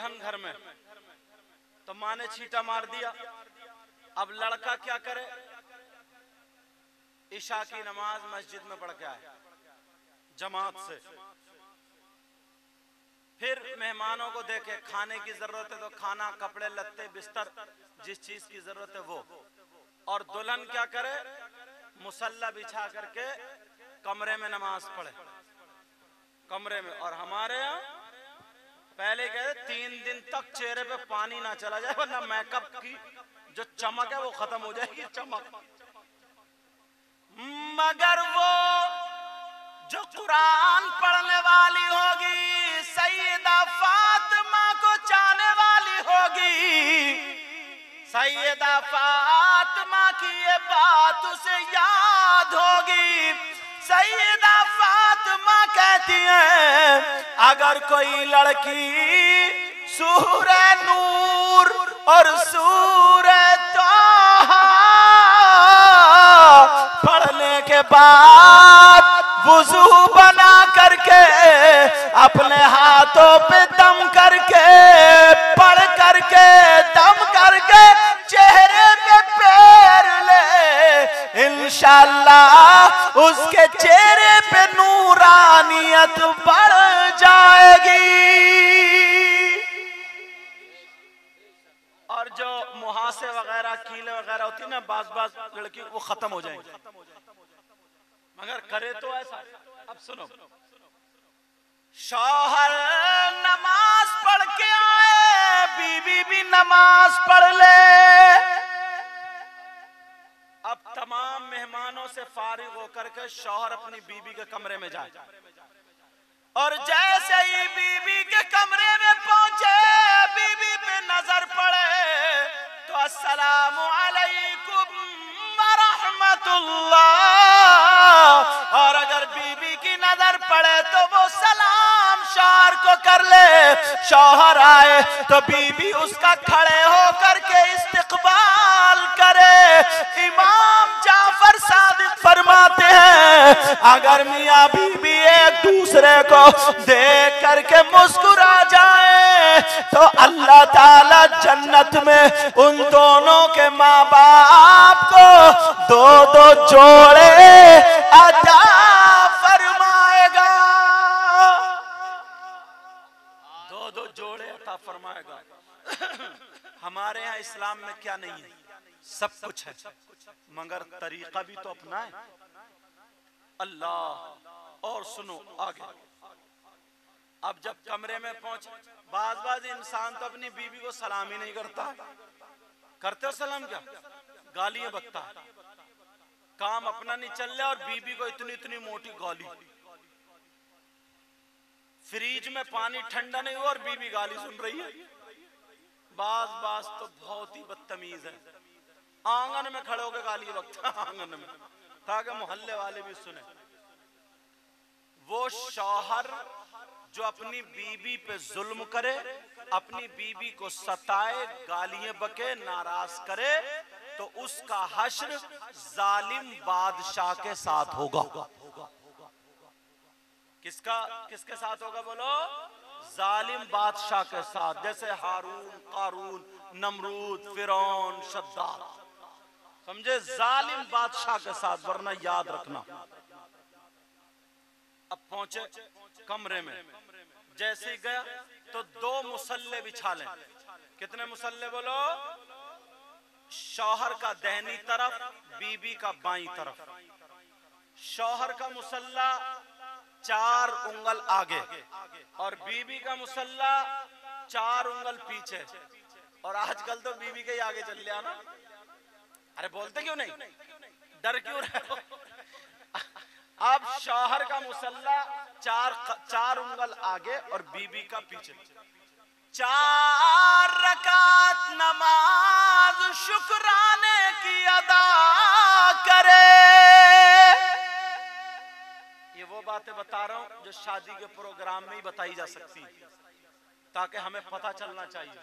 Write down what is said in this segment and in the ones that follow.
दुल्हन घर में, तो माँ ने छींटा मार दिया। अब लड़का क्या करे? ईशा की नमाज मस्जिद में पढ़ के आए जमात से, फिर मेहमानों को देखे, खाने की जरूरत है तो खाना, कपड़े लत्ते बिस्तर, जिस चीज की जरूरत है वो। और दुल्हन क्या करे? मुसल्ला बिछा करके कमरे में नमाज पढ़े, कमरे में। और हमारे यहाँ पहले कहते 3 दिन तक चेहरे पे पानी ना चला जाए, वरना मेकअप की जो चमक है वो खत्म हो जाएगी, चमक। मगर वो जो कुरान पढ़ने वाली होगी, सैयदा फातिमा को चाहने वाली होगी, सैयदा फातिमा की ये बात उसे याद होगी। सैयदा फातिमा कहती है, अगर कोई लड़की सूरह नूर और सूरह ताहा पढ़ने के बाद वुजू बना करके अपने हाथों पे दम करके, पढ़ करके, दम करके चेहरे पे पैर ले, इंशाअल्लाह उसके चेहरे पे नूरानियत बढ़ जाएगी। और जो मुहासे वगैरह, कीले वगैरह होती है ना, बाज लड़की, वो खत्म हो जाएंगे। मगर करे तो ऐसा। अब सुनो, शौहर नमाज पढ़ के आए, बीवी भी नमाज पढ़ ले। अब तमाम मेहमानों से फारिग होकर के शौहर अपनी बीवी के कमरे में जाए, और जैसे ही बीवी के कमरे में पहुंचे, बीवी पे नजर पड़े तो अस्सलामु अलैकुम व रहमतुल्लाह। और अगर बीवी की नजर पड़े तो वो सलाम शौहर को कर ले। शौहर आए तो बीवी उसका खड़े होकर के इस्तिकबाल करे। इमाम जाफर सादिक फरमाते हैं, अगर मियाँ बीवी एक दूसरे को देख करके मुस्कुरा जाए तो अल्लाह ताला जन्नत में उन दोनों के माँ बाप को 2-2 जोड़े अता फरमाएगा, 2-2 जोड़े अता फरमाएगा। हमारे यहाँ इस्लाम में क्या नहीं है? सब कुछ है, मगर तरीका भी तो अपना है। अल्लाह। और सुनो आगे, अब जब कमरे में पहुंचे, बाज इंसान तो अपनी बीवी को सलाम ही नहीं करता। करते हो सलाम? क्या गालियां बकता है, काम अपना नहीं चल रहा और बीवी को इतनी इतनी मोटी गाली। फ्रिज में पानी ठंडा नहीं हुआ और बीवी गाली सुन रही है। बाज तो बहुत ही बदतमीज है, आंगन में खड़े होकर गाली बकता, आंगन में, ताकि मोहल्ले वाले भी सुने। वो शौहर जो अपनी बीवी पे जुल्म करे, अपनी बीवी को सताए, गालियां बके, नाराज करे, तो उसका हश्र जालिम बादशाह के साथ होगा। किसके साथ होगा बोलो? जालिम बादशाह के साथ। जैसे हारून, कारून, नमरूद, फिरौन, शद्दाद, समझे? जालिम बादशाह के साथ। वरना याद रखना। अब पहुंचे कमरे में, जैसे ही गया तो 2 मुसल्ले बिछा लें। कितने मुसल्ले बोलो? शौहर का दाहिनी तरफ, बीबी का बाईं तरफ। शौहर का मुसल्ला 4 उंगल आगे और बीबी का मुसल्ला 4 उंगल पीछे। और आजकल तो बीबी के ही आगे चल लिया ना। अरे बोलते क्यों नहीं? डर क्यों रहे हो? अब शौहर का मुसल्ला 4 उंगल आगे और बीबी का पीछे। 4 रकात नमाज शुक्राने की अदा करे। ये वो बातें बता रहा हूं जो शादी के प्रोग्राम में ही बताई जा सकती, ताकि हमें पता चलना चाहिए।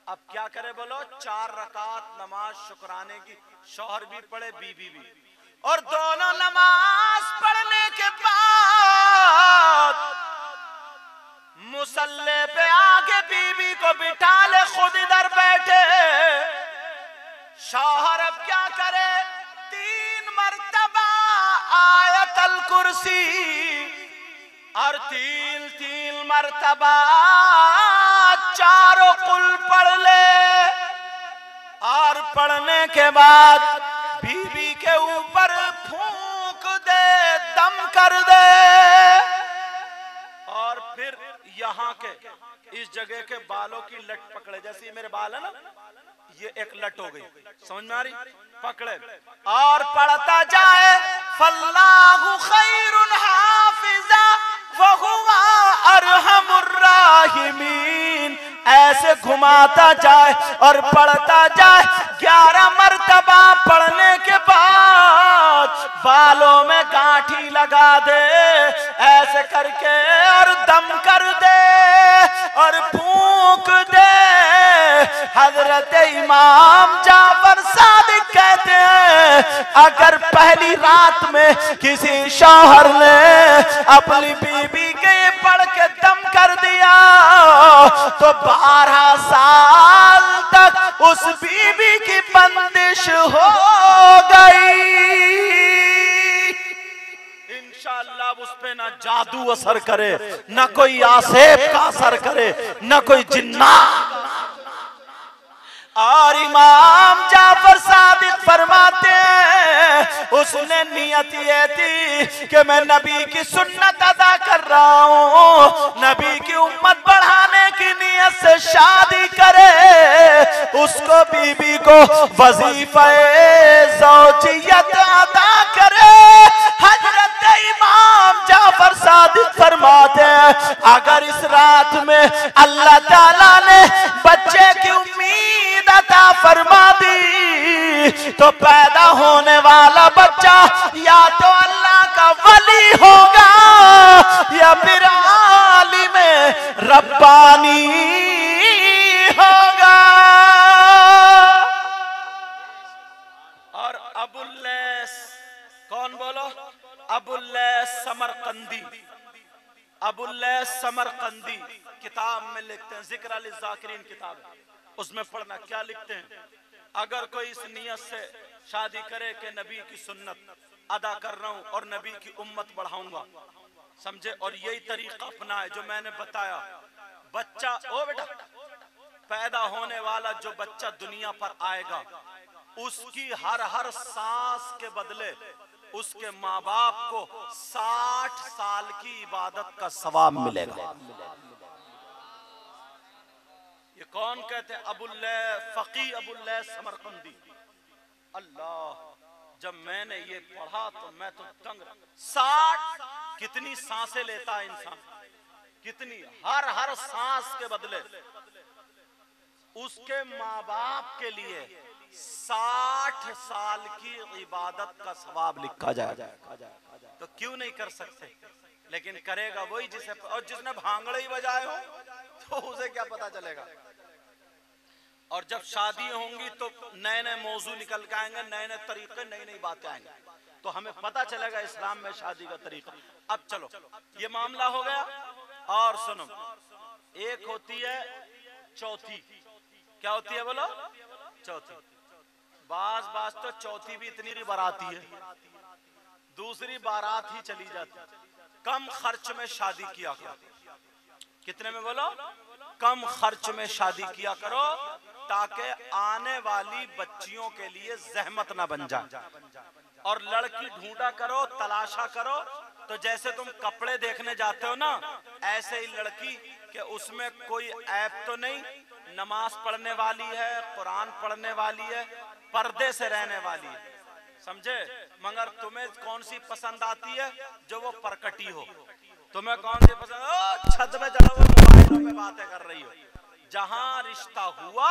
अब क्या करे बोलो? 4 रकात नमाज शुक्राने की, शौहर भी पढ़े, बीवी भी। और दोनों नमाज पढ़ने के बाद मुसल्ले पे आके बीवी को कुर्सी और 3-3 मर्तबा चारों कुल पढ़ ले और पढ़ने के बाद बीवी के ऊपर फूंक दे, दम कर दे और फिर यहाँ के इस जगह के बालों की लट पकड़े, जैसे ये मेरे बाल है ना, ये एक लट हो गई, समझ में आ रही, पकड़े और पढ़ता जाए फल्लाहु खैरुन हाफिजा व हुवा अरहमुर राहिमीन, ऐसे घुमाता जाए और पढ़ता जाए। 11 मर्तबा पढ़ने के बाद बालों में गांठी लगा दे ऐसे करके और दम कर दे और फूंक दे। हजरत इमाम जाफर सादिक कहते हैं अगर पहली रात में किसी शौहर ने अपनी बीबी के पढ़ के दम कर दिया तो 12 साल तक उस बीबी की बंदिश हो गई। इंशाअल्लाह उस पे ना जादू असर करे, ना कोई आसेब का असर करे, ना कोई जिन्नात। और इमाम जाफर सादिक फरमाते हैं उसने नियत ये थी कि मैं नबी की सुन्नत अदा कर रहा हूँ, नबी की उम्मत बढ़ाने की नियत से शादी करे, उसको बीबी को वजीफे ज़ौजियत अदा करे। हजरत इमाम जाफर सादिक फरमाते हैं अगर इस रात में अल्लाह ताला ने बच्चे की उम्मीद अता फरमा दी तो पैदा होने वाला बच्चा या तो अल्लाह का वली होगा या फिर आलिम रब्बानी होगा। और अबुल्लैस कौन बोलो? अबुल्लैस समरकंदी, अबुल्लैस समरकंदी किताब में लिखते हैं, जिक्र अल ज़ाकिरीन किताब है, उसमें पढ़ना क्या लिखते हैं, अगर कोई इस नियत से शादी करे कि नबी की सुन्नत अदा कर रहा हूं और नबी की उम्मत बढ़ाऊंगा, समझे, और यही तरीका अपनाए जो मैंने बताया, बच्चा ओ बेटा पैदा होने वाला जो बच्चा दुनिया पर आएगा उसकी हर सांस के बदले उसके माँ बाप को 60 साल की इबादत का सवाब मिलेगा। ये कौन कहते हैं? अबुल्लैस फकी अबुल्लैस समरकंदी। अल्लाह, जब मैंने ये पढ़ा तो मैं तो दंग। 60 कितनी सांसें लेता है इंसान, कितनी, हर सांस के बदले उसके माँ बाप के लिए 60 साल की इबादत का सवाब लिखा जाएगा। तो क्यों नहीं कर सकते? लेकिन करेगा वही जिसे, और जिसने भांगड़े ही बजाए हो तो उसे क्या पता चलेगा। और जब शादी होंगी तो नए नए मौजू निकल के आएंगे, नए नए तरीके, नई नई बातें आएंगी, तो हमें पता चलेगा इस्लाम में शादी का तरीका। अब चलो ये मामला हो गया। और सुनो, एक होती है चौथी, क्या होती है बोलो? चौथी। बाज तो चौथी भी इतनी बाराती है, दूसरी बारात ही चली जाती। कम खर्च में शादी किया करो। कितने में बोलो? कम खर्च में शादी किया करो ताकि आने वाली बच्चियों के लिए जहमत ना बन जाए। और लड़की ढूंढा करो, तलाशा करो, तो जैसे तुम कपड़े देखने जाते हो ना, ऐसे ही लड़की कि उसमें कोई ऐब तो नहीं, नमाज पढ़ने वाली है, कुरान पढ़ने वाली है, पर्दे से रहने वाली है, समझे। मगर तुम्हें कौन सी पसंद आती है? जो वो परकटी हो। तुम्हें कौन सी पसंद? ओ छत पे चढ़ो मोबाइलों पे बातें कर रही हो। जहां रिश्ता हुआ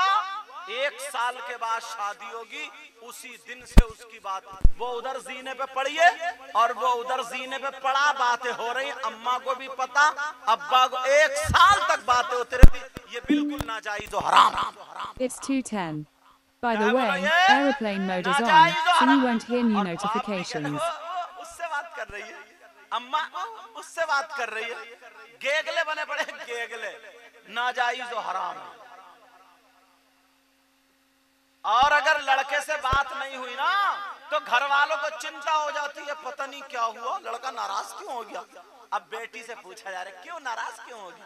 1 साल के बाद शादी होगी, उसी दिन से उसकी बात, वो उधर जीने पे पड़ी है और वो उधर जीने पे पड़ा, बातें हो रही, अम्मा को भी पता, अब्बा को, 1 साल तक बातें होती रहती। ये बिल्कुल नाजायज और हराम। It's 2:10. By the way, airplane mode is on, so you won't hear new notifications. उससे बात कर रही है अम्मा, उससे बात कर रही है, गेगले बने पड़े, गेगले, नाजायज और हराम। और अगर लड़के से बात नहीं हुई ना तो घर वालों को चिंता हो जाती है, पता नहीं क्या हुआ, लड़का नाराज क्यों हो गया। अब बेटी से पूछा जा रहा है क्यों नाराज क्यों हो गया।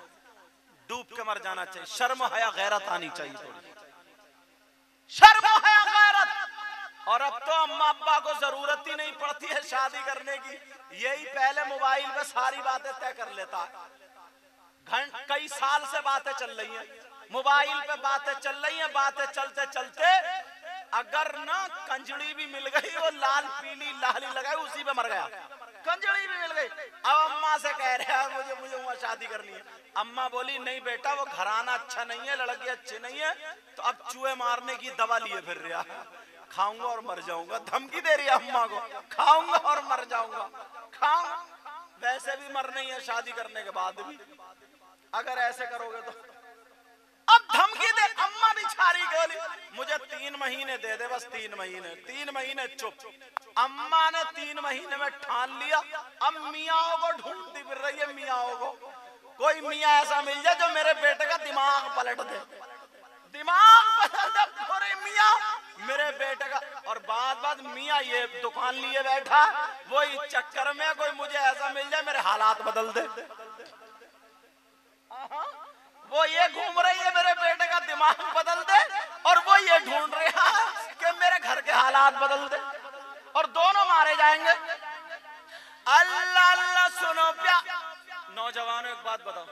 डूब के मर जाना चाहिए, शर्म हया गैरत आनी चाहिए, थोड़ी शर्म हया गैरत। और अब तो अम्मा अब्बा को जरूरत ही नहीं पड़ती है शादी करने की, यही पहले मोबाइल पे सारी बातें तय कर लेता है। कई साल से बातें चल रही हैं, मोबाइल पे बातें चल रही हैं, बातें चलते चलते अगर ना कंजड़ी भी मिल गई, वो लाल पीली लाली लगाई उसी पे मर गया, कंजड़ी भी मिल गई। अब अम्मा से कह रहे हैं मुझे वहां शादी करनी है। अम्मा बोली नहीं बेटा वो घराना अच्छा नहीं है, लड़की अच्छी नहीं है, तो अब चूहे मारने की दवा लिए फिर रहा है, खाऊंगा और मर जाऊंगा। धमकी दे रही है अम्मा को, खाऊंगा और मर जाऊंगा, खाऊंगा। वैसे भी मरना ही है शादी करने के बाद भी, अगर ऐसे करोगे तो। अब धमकी दे, अम्मा भी छारी बोली मुझे 3 महीने दे दे, बस 3 महीने, 3 महीने चुप। अम्मा ने 3 महीने में ठान लिया। अब मियाओं को ढूंढती फिर रही है, मियाओं को, कोई मियाँ ऐसा मिल जाए जो मेरे बेटे का दिमाग पलट दे, दिमाग पलट दे, अरे मियाँ मेरे बेटे का। और बाद मियाँ ये दुकान लिए बैठा, वही चक्कर में कोई मुझे ऐसा मिल जाए मेरे हालात बदल दे। वो ये घूम रही है मेरे बेटे का दिमाग बदल दे, और वो ये ढूंढ रहा है कि मेरे घर के हालात बदल दे, और दोनों मारे जाएंगे। अल्लाह अल्लाह सुनो प्या नौजवानों, एक बात बताओ,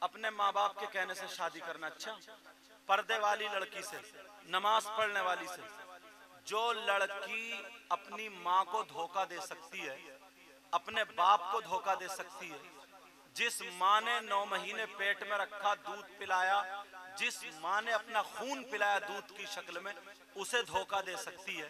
अपने माँ बाप के कहने से शादी करना अच्छा? पर्दे वाली लड़की से, नमाज पढ़ने वाली से, जो लड़की अपनी माँ को धोखा दे सकती है, अपने बाप को धोखा दे सकती है, जिस माँ ने 9 महीने पेट में रखा, दूध पिलाया, जिस माँ ने अपना खून पिलाया दूध की शक्ल में, उसे धोखा दे सकती है,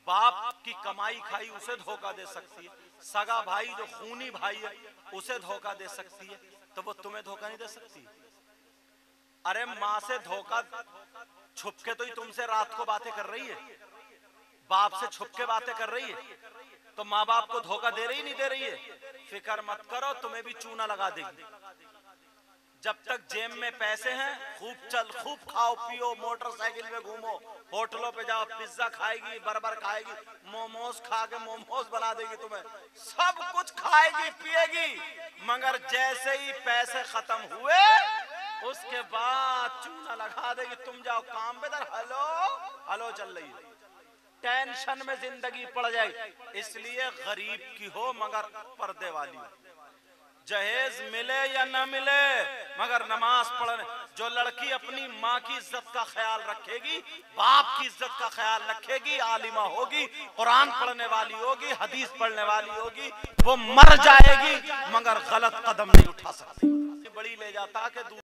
बाप की कमाई खाई उसे धोखा दे सकती है, सगा भाई जो खूनी भाई है उसे धोखा दे सकती है, तो वो तुम्हें धोखा नहीं दे सकती? अरे माँ से धोखा छुपके तो ही तुमसे रात को बातें कर रही है, बाप से छुपके बातें कर रही है, तो माँ बाप को धोखा दे रही नहीं दे रही है? फिक्र मत करो, तुम्हें भी चूना लगा देगी। जब तक जेब में पैसे हैं खूब खाओ पियो, मोटरसाइकिल में घूमो, होटलों पे जाओ, पिज्जा खाएगी, बर्गर खाएगी, मोमोज खा के मोमोज बना देगी तुम्हें, सब कुछ खाएगी पिएगी, मगर जैसे ही पैसे खत्म हुए उसके बाद चूना लगा देगी। तुम जाओ काम पे, हेलो हेलो चल रही है, टेंशन में जिंदगी पड़ जाएगी। इसलिए गरीब की हो मगर पर्दे वाली हो, जहेज मिले या न मिले मगर नमाज पढ़ने। जो लड़की अपनी माँ की इज्जत का ख्याल रखेगी, बाप की इज्जत का ख्याल रखेगी, आलिमा होगी, कुरान पढ़ने वाली होगी, हदीस पढ़ने वाली होगी, वो मर जाएगी मगर गलत कदम नहीं उठा सकती। बड़ी ले जाता कि